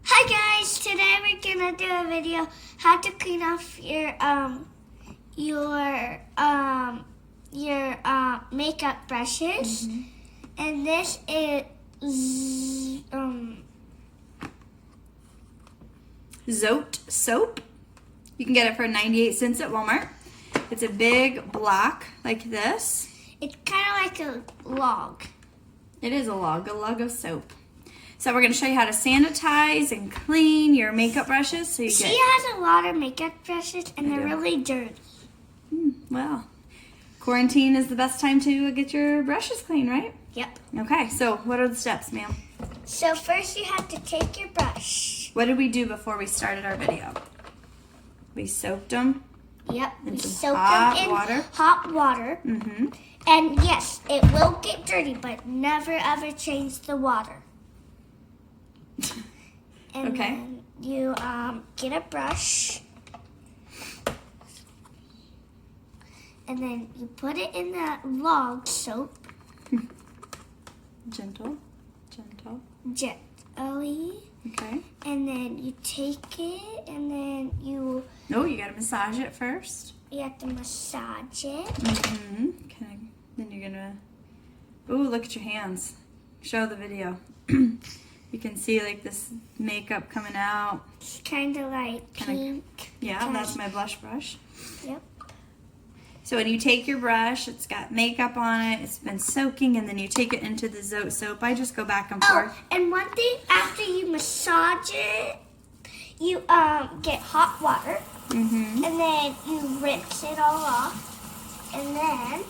Hi guys, today we're gonna do a video how to clean off your makeup brushes. And this is Zote soap. You can get it for 98 cents at Walmart. It's a big block like this. it's kind of like a log. It is a log of soap. So we're going to show you how to sanitize and clean your makeup brushes. So you She get. has a lot of makeup brushes and I they're do. really dirty. Well, quarantine is the best time to get your brushes clean, right? Yep. Okay, so what are the steps, ma'am? So first you have to take your brush. What did we do before we started our video? We soaked them. Yep. In We some soak hot them in water. hot water. Mm-hmm. And yes, it will get dirty, but never ever change the water. And Okay. then you get a brush. And then you put it in the log soap Gentle. gently. Okay. And then you take it and then you Oh, you got to massage it first. have to massage it. Mm-hmm. Okay. Then you're gonna. Ooh, look at your hands. Show the video. You can see like this makeup coming out. It's kind of like Kinda- pink. Yeah, because- that's my blush brush. Yep. So when you take your brush, it's got makeup on it. It's been soaking, and then you take it into the Zote soap. I just go back and forth. Oh, and one thing, after you massage it, you get hot water, Mm-hmm. and then you rinse it all off, and then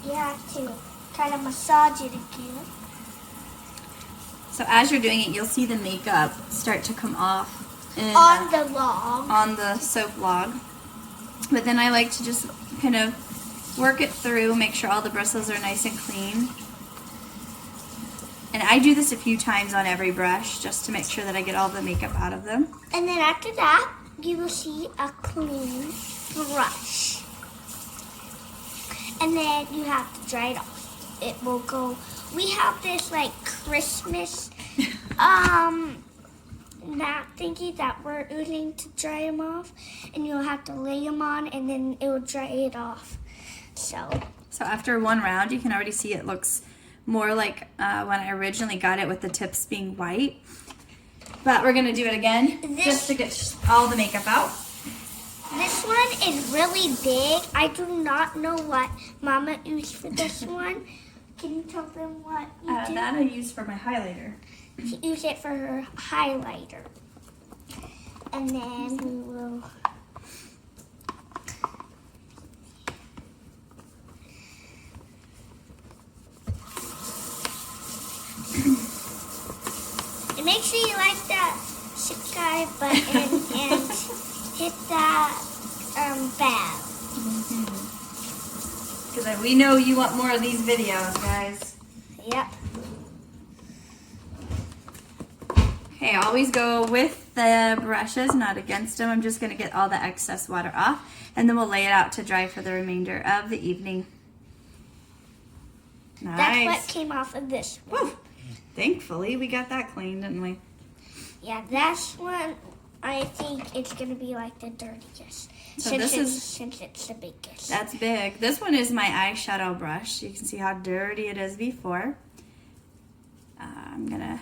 you have to kind of massage it again. So as you're doing it, you'll see the makeup start to come off On the log. on the soap log. But then I like to just kind of work it through, make sure all the bristles are nice and clean. And I do this a few times on every brush just to make sure that I get all the makeup out of them. And then after that, you will see a clean brush. And then you have to dry it off. It will go. We have this like Christmas mat thingy that we're using to dry them off, and you'll have to lay them on, and then it will dry it off. So after one round, you can already see it looks more like when I originally got it with the tips being white. But we're gonna do it again just to get all the makeup out. this one is really big. I do not know what Mama used for this one. Can you tell them what you do? That I use for my highlighter. She used it for her highlighter. And then we will. And make sure you like that subscribe button and hit that bell. Because we know you want more of these videos, guys. Yep. Okay, always go with the brushes, not against them. I'm just going to get all the excess water off, and then we'll lay it out to dry for the remainder of the evening. Nice. That's what came off of this one. Woo. Thankfully, we got that clean, didn't we? Yeah, that's one. I think it's gonna be like the dirtiest. So since it's the biggest. That's big. This one is my eyeshadow brush. You can see how dirty it is before. I'm going to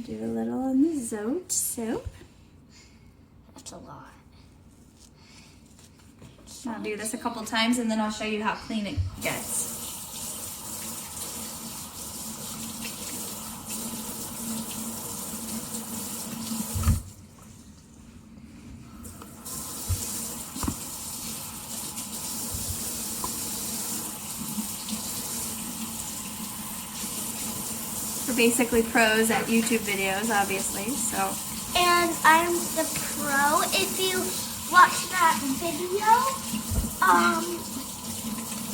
do a little on the Zote soap. That's a lot. I'll do this a couple times, and then I'll show you how clean it gets. We're basically pros at YouTube videos, obviously, so. And I'm the pro. If you watch that video,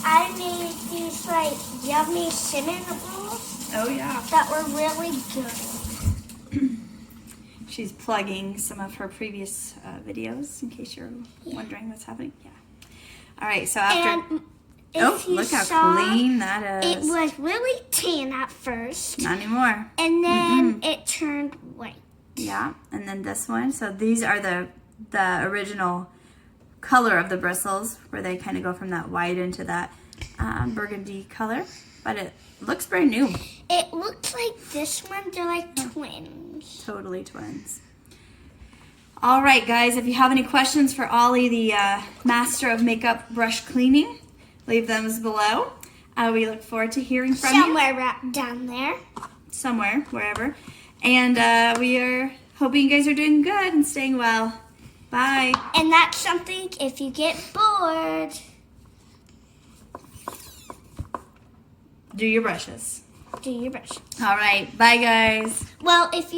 I made these like yummy cinnamon rolls Oh, yeah. that were really good. She's plugging some of her previous videos in case you're wondering what's happening. Yeah. All right, so after. Oh, look how clean that it is. was really tan at first, Not anymore. and then it turned white. Yeah, and then this one. So these are the original color of the bristles, where they kind of go from that white into that burgundy color. But it looks brand new. It looks like this one. They're like twins. Totally twins. All right, guys, if you have any questions for Ollie, the master of makeup brush cleaning, leave them below. We look forward to hearing from you. Somewhere right down there. Somewhere, wherever. And we are hoping you guys are doing good and staying well. Bye. And that's something if you get bored. Do your brushes. Do your brush. All right. Bye, guys. Well, if you